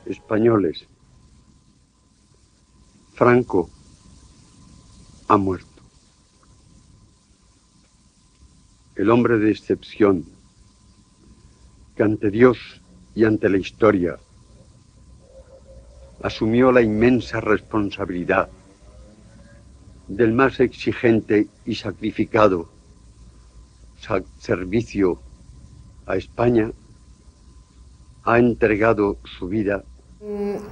españoles. Franco ha muerto. El hombre de excepción, que ante Dios y ante la historia asumió la inmensa responsabilidad del más exigente y sacrificado servicio a Espanya, ha entregado su vida.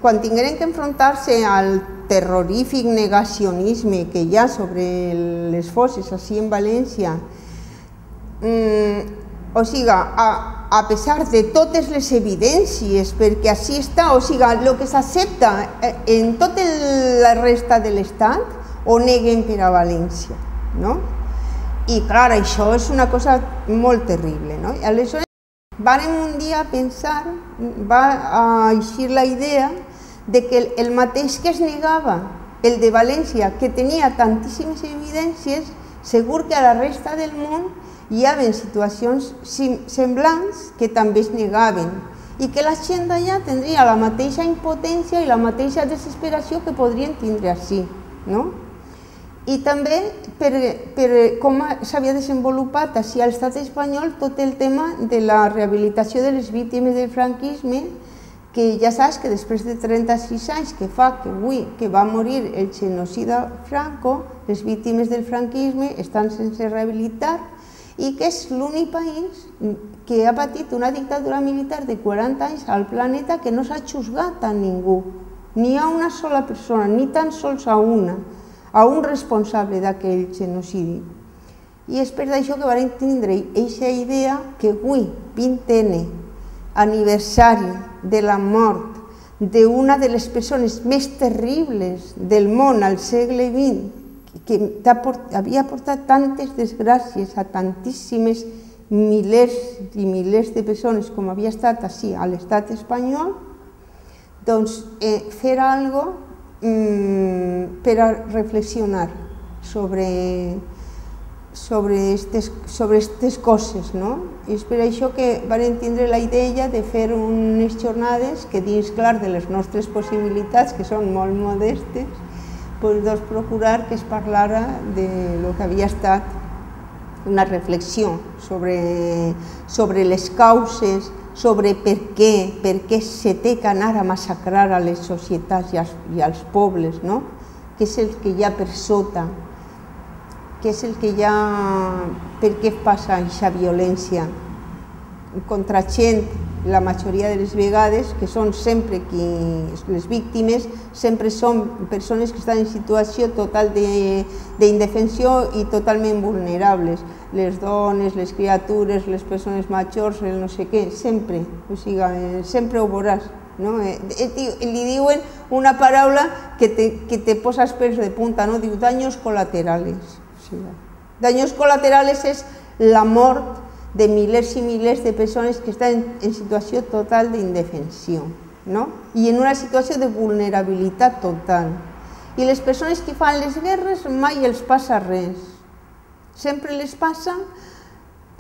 Quan tingueren que enfrontar-se al terrorífic negacionisme que hi ha sobre les fosses així en València, o sigui, a pesar de totes les evidències, perquè així està, o sigui, el que s'accepta en tota la resta de l'Estat ho neguen per a València, no? I clar, això és una cosa molt terrible, no? Aleshores, vàrem un dia pensar, va eixir la idea de que el mateix que es negava, el de València, que tenia tantíssimes evidències, segur que a la resta del món hi havia situacions semblants que també es negaven i que la gent d'allà tindria la mateixa impotència i la mateixa desesperació que podrien tindre així, no? I també per com s'havia desenvolupat així a l'estat espanyol tot el tema de la rehabilitació de les víctimes del franquisme, que ja saps que després de 36 anys que fa que va morir el genocida Franco, les víctimes del franquisme estan sense rehabilitar i que és l'únic país que ha patit una dictadura militar de 40 anys al planeta que no s'ha juzgat a ningú, ni a una sola persona, ni tan sols a un responsable d'aquell genocidi. I és per això que van tindre aquesta idea que avui, 20n, aniversari de la mort d'una de les persones més terribles del món al segle XX, que havia portat tantes desgràcies a tantíssimes milers i milers de persones com havia estat així a l'estat espanyol, doncs fer alguna cosa per a reflexionar sobre aquestes coses, no? I és per això que vam tindre la idea de fer unes jornades que dins, clar, de les nostres possibilitats, que són molt modestes, doncs procurar que es parlara de lo que havia estat una reflexió sobre les causes, sobre per què se té que anar a massacrar a les societats i als pobles, no? Què és el que hi ha per sota, què és el que hi ha, per què passa aquesta violència contra gent, la majoria de les vegades, que són sempre les víctimes, sempre són persones que estan en situació total d'indefensió i totalment vulnerables. Les dones, les criatures, les persones majors, el no sé què, sempre, o sigui, sempre ho veuràs. Li diuen una paraula que te posa els pèls de punta, diu daños colaterales. Daños colaterales és la mort de milers i milers de persones que estan en situació total d'indefensió, i en una situació de vulnerabilitat total. I les persones que fan les guerres mai els passa res. Sempre les passa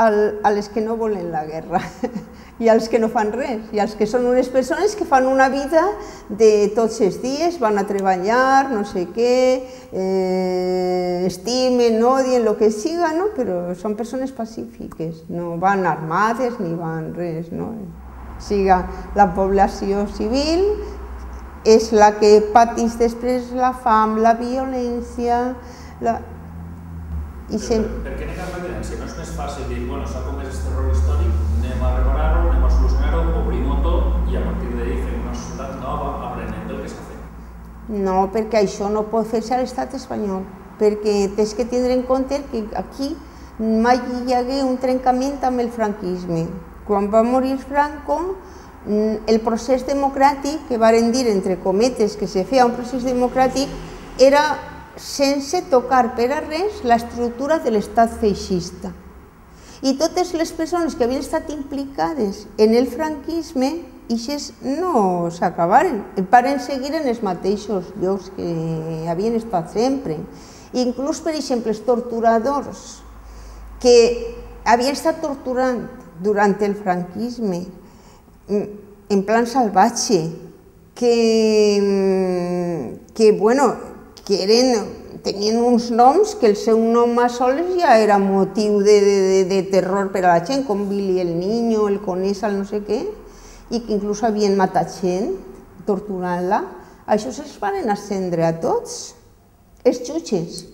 a les que no volen la guerra i als que no fan res, i als que són unes persones que fan una vida de tots els dies, van a treballar, no sé què, estimen, odien, el que siga, però són persones pacífiques, no van armades ni van res. O sigui, la població civil és la que pateix després la fam, la violència. Per què negar la violència? No és més fàcil dir, bueno, s'ha comès aquest terror històric, anem a reparar-ho, anem a solucionar-ho, obrim-ho tot i a partir d'ahir fem una societat nova aprenent del que s'ha fet? No, perquè això no pot fer-se a l'estat espanyol, perquè tens que tindre en compte que aquí mai hi hagué un trencament amb el franquisme. Quan va morir Franco, el procés democràtic, que varen dir entre cometes que se feia un procés democràtic, era sense tocar per a res l'estructura de l'estat feixista. I totes les persones que havien estat implicades en el franquisme, ixes no s'acabaren, varen seguir en els mateixos llocs que havien estat sempre. Inclús, per exemple, els torturadors que havien estat torturant durant el franquisme en plan salvatge, tenien uns noms que el seu nom a soles ja era motiu de terror per a la gent, com Billy el Niño, el Conesa, el no sé què, i que inclús havien matat gent, torturant-la. Això se'ls van ascendre a tots, els jutges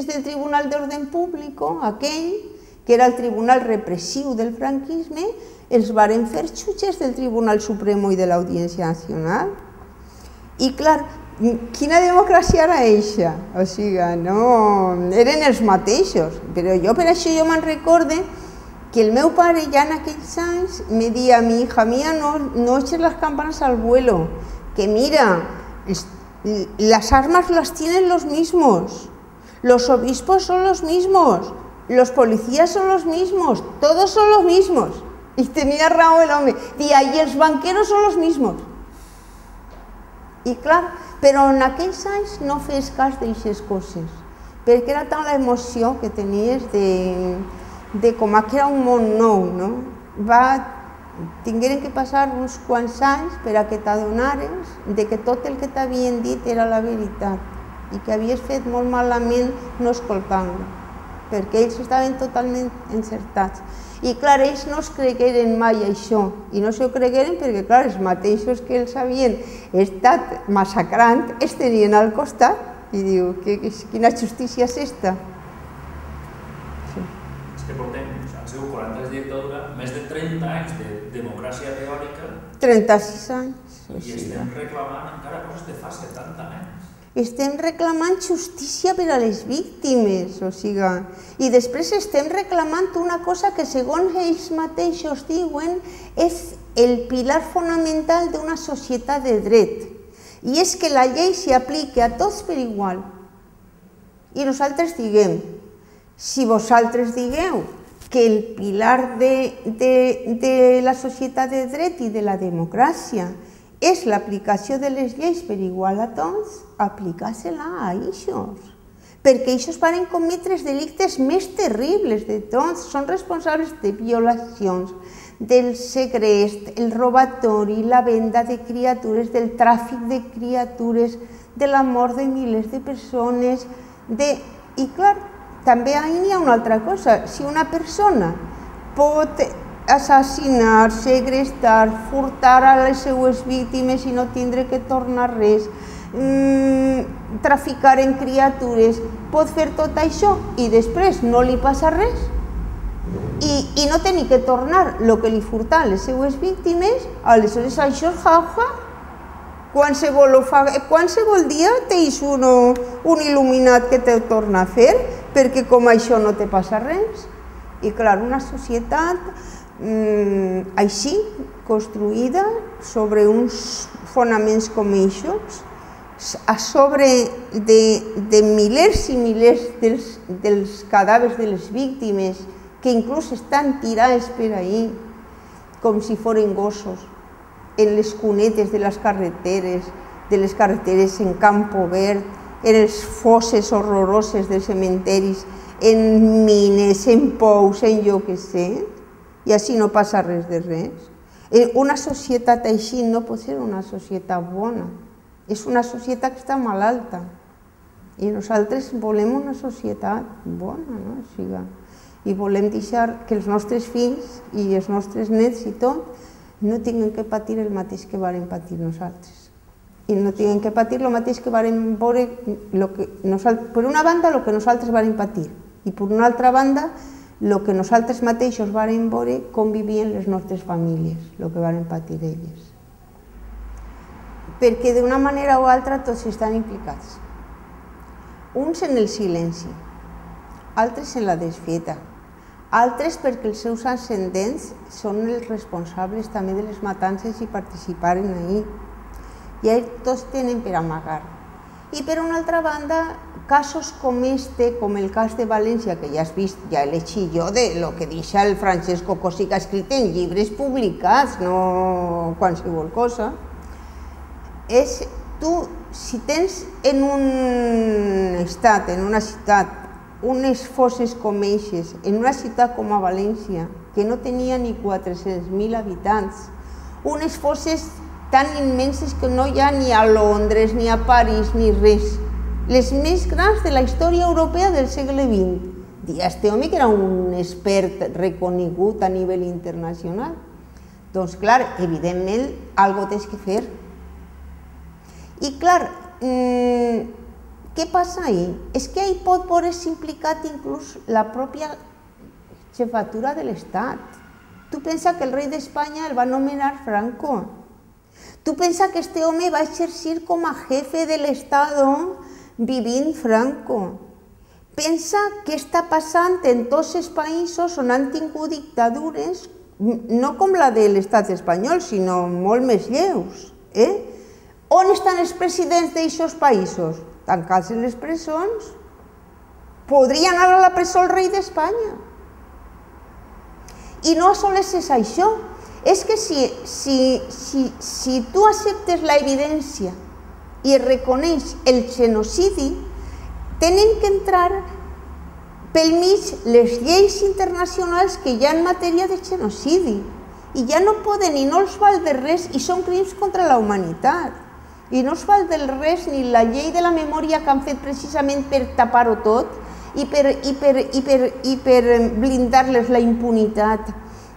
del Tribunal d'Orden Público, aquell que era el tribunal repressiu del franquisme, els varen fer jutges del Tribunal Supremo i de l'Audiència Nacional. I clar, quina democràcia era eixa? O sigui, no, eren els mateixos, però jo per això me'n recorde que el meu pare ja en aquells anys me deia: mi hija mía, no eches las campanas al vuelo, que mira, las armas las tienen los mismos, los obispos son los mismos, los policías son los mismos, todos son los mismos. I tenia raó l'home, deia, i els banqueros són els mismos. I clar, però en aquells anys no fes cas d'aixes coses, perquè era tant l'emoció que tenies de com que era un món nou, no? Tingueren que passar uns quants anys per a que t'adonares que tot el que t'havien dit era la veritat i que havies fet molt malament no escoltant-lo, perquè ells estaven totalment encertats. I clar, ells no es cregueren mai això, i no s'ho cregueren perquè clar, els mateixos que els havien estat massacrant els tenien al costat i diu, quina justícia és esta? És que portem, han sigut 40 anys de dictadura, més de 30 anys de democràcia teòrica 36 anys. I estem reclamant encara coses de fa 70 anys. Estem reclamant justícia per a les víctimes, o sigui, i després estem reclamant una cosa que segons ells mateixos diuen és el pilar fonamental d'una societat de dret, i és que la llei s'apliqui a tots per igual. I nosaltres diguem, si vosaltres digueu que el pilar de la societat de dret i de la democràcia és l'aplicació de les lleis per igual a tots, aplicar-se-la a ells, perquè ells van cometre els delictes més terribles de tots, són responsables de violacions, del segrest, el robatori, la venda de criatures, del tràfic de criatures, de la mort de milers de persones, i clar, també hi ha una altra cosa, si una persona pot assassinar, segrestar, furtar a les seues víctimes i no tindre que tornar res, traficar en criatures, pot fer tot això i després no li passa res i no tenir que tornar el que li furta a les seues víctimes, aleshores això és jauja. Qualsevol dia tens un il·luminat que te torna a fer perquè com això no te passa res. I clar, una societat així, construïda sobre uns fonaments com aquests, a sobre de milers i milers dels cadàvers de les víctimes que inclús estan tirats per ahí com si foren gossos en les cunetes de les carreteres en camp obert, en les fosses horroroses dels cementeris, en mines, en pous, en jo què sé, i així no passa res de res. Una societat així no pot ser una societat bona, és una societat que està malalta i nosaltres volem una societat bona, i volem deixar que els nostres fills i els nostres nets i tot no tinguin que patir el mateix que varen patir nosaltres i no tinguin que patir el mateix que varen veure, per una banda el que nosaltres varen patir i per una altra banda el que nosaltres mateixos varen veure com vivien les nostres famílies, el que varen patir elles. Perquè d'una manera o altra tots estan implicats. Uns en el silenci, altres en la desfeta, altres perquè els seus ascendents són els responsables també de les matances i participaren ahí. I tots tenen per amagar. I per una altra banda, casos com com el cas de València, que ja has vist, ja he llegit jo de lo que deixa el Francesco Cosi, que ha escrit en llibres publicats, no qualsevol cosa, és tu, si tens en un estat, en una ciutat, unes fosses com eixes, en una ciutat com València, que no tenia ni 400.000 habitants, unes fosses tan immenses que no hi ha ni a Londres, ni a París, ni res. Les més grans de la història europea del segle XX. I este home que era un expert reconegut a nivell internacional. Doncs clar, evidentment, alguna cosa tens que fer. I clar, què passa ahí? És que ahí pot veure's implicat inclús la pròpia jefatura de l'Estat. Tu pensa que el rei d'Espanya el va nomenar Franco. Tu pensa que este home va exercir com a jefe de l'Estado vivint Franco. Pensa què està passant en tots els països on han tingut dictadures, no com la de l'estat espanyol, sinó molt més lleus. On estan els presidents d'aixòs països? Tancats en les presons. Podria anar a la presó el rei d'Espanya. I no sols és això, és que si tu acceptes la evidència i reconeix el genocidi, tenen que entrar pel mig les lleis internacionals que hi ha en matèria de genocidi. I ja no poden i no els val de res, i són crims contra la humanitat. I no els val de res ni la llei de la memòria que han fet precisament per tapar-ho tot i per blindar-les la impunitat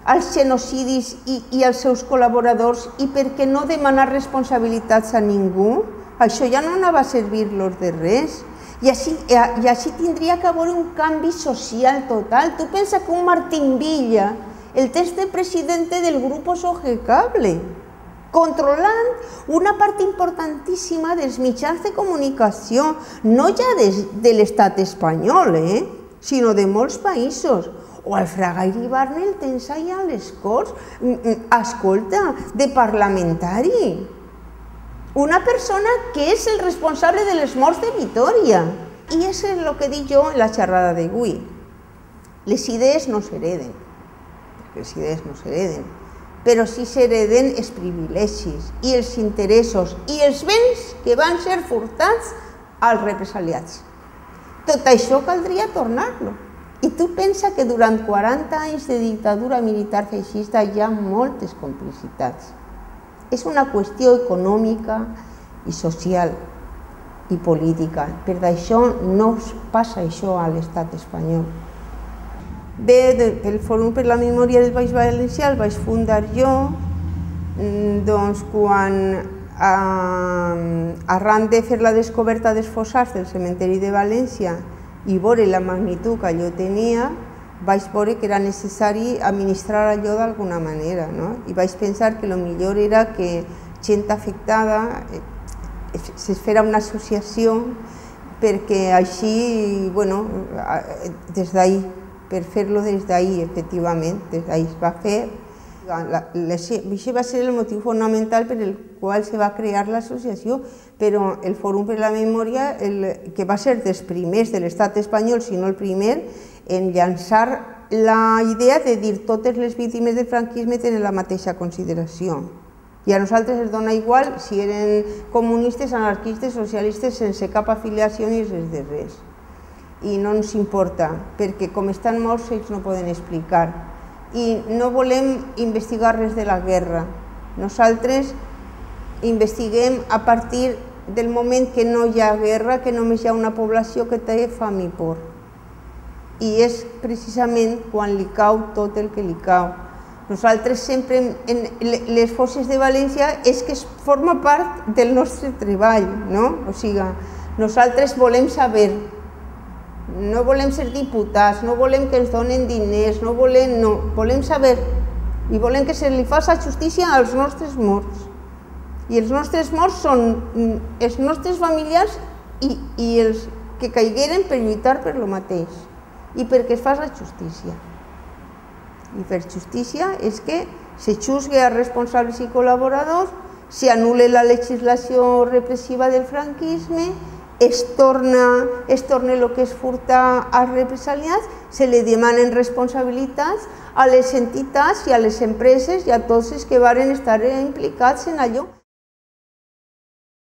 als genocidis i als seus col·laboradors i perquè no demanar responsabilitats a ningú. Això ja no anava a servir-los de res. I així tindria que haver un canvi social total. Tu pensa que un Martín Villa, el tens de presidente del Grupo Sogecable, controlant una part importantíssima dels mitjans de comunicació, no ja de l'estat espanyol, sinó de molts països. O el Fraga Iribarne el tens allà a les Corts, escolta, de parlamentari. Una persona que és el responsable de les morts de Vitòria. I és el que dic jo en la xerrada d'avui. Les idees no s'hereden, però sí s'hereden els privilegis i els interessos i els béns que van ser furtats als represaliats. Tot això caldria tornar-lo. I tu pensa que durant 40 anys de dictadura militar feixista hi ha moltes complicitats. És una qüestió econòmica i social i política. Per això no passa això a l'estat espanyol. Bé, el Fòrum per la Memòria del País Valencià el vaig fundar jo, doncs quan arran de fer la descoberta dels fossats del cementeri de València i veure la magnitud que allò tenia, vaig veure que era necessari administrar allò d'alguna manera, i vaig pensar que el millor era que gent afectada es fera una associació perquè així, des d'ahir, per fer-lo des d'ahir, efectivament, des d'ahir es va fer. Això va ser el motiu fonamental per el qual se va crear l'associació, però el Fòrum per la Memòria, que va ser dels primers de l'estat espanyol, si no el primer, en llançar la idea de dir totes les víctimes del franquisme tenen la mateixa consideració. I a nosaltres ens dona igual si eren comunistes, anarquistes, socialistes, sense cap afiliació ni res de res. I no ens importa, perquè com estan morts ells no poden explicar. I no volem investigar res de la guerra. Nosaltres investiguem a partir del moment que no hi ha guerra, que només hi ha una població que té fam i por. I és precisament quan li cau tot el que li cau. Nosaltres sempre, en les fosses de València, és que forma part del nostre treball, no? O sigui, nosaltres volem saber, no volem ser diputats, no volem que ens donen diners, no, volem saber i volem que se li faci justícia als nostres morts. I els nostres morts són els nostres familiars i els que caigueren per lluitar per lo mateix i perquè es faci justícia. I per justícia és que se juzgue a responsables i col·laboradors, se anul·le la legislació repressiva del franquisme, es torna el que es furta als represaliats, se li demanen responsabilitats a les entitats i a les empreses i a tots els que varen estar implicats en allò.